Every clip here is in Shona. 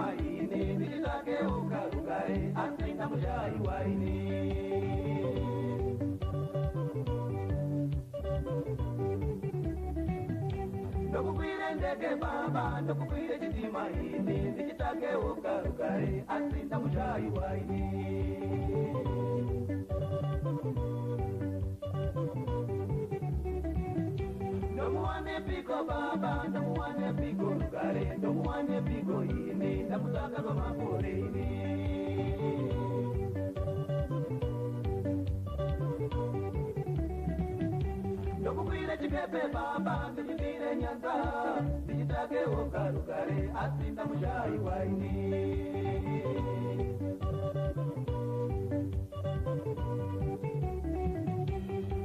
maine nitake ukarugare asina mushai waine ndokukwire ndege baba ndokukwire chitima ine ndichitake ukarugare asina mushai waine ndomuwane piko baba ndomuwane piko rugare ndomuwane piko ine ndamutaka kwamakore ine ndokukwire chikepe baba ndichipire nyanza ndichitake ukarugare asinda mushai waine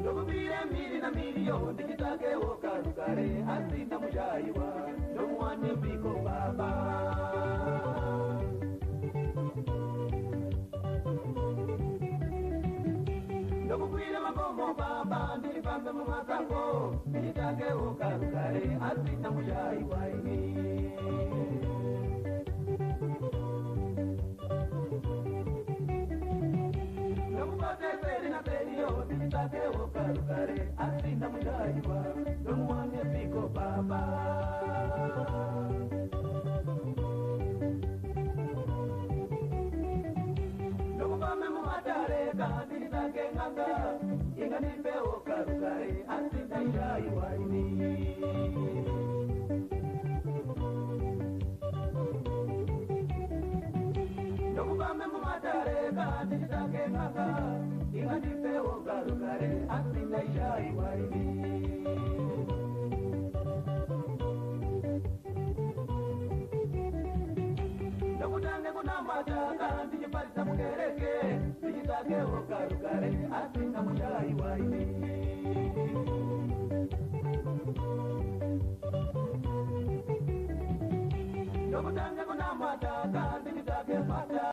ndokubire miri na miliyo ndichitake ukarugare asinda mushaiwa ndomuwane piko baba ndokubire makomo baba ndipambe mumasango ndichitake ukarugare asinda mushaiwa ini ndokuboteseri na periyo ndichitake ukarugare asinda mushaiwa ndomuwane piko baba ndokubame mumatareka ndichitake nganga inganipe ukarugare asinda mushaiwa ini ndokubame mumatareka ndichitake nganga inganipe ukarugare asinda mushaiwa ini ndokutange kunamataka ndichiparisa mukereke ndichitake ukarugare asinda mushaiwa ini ndokutange kunamataka ndichitake mata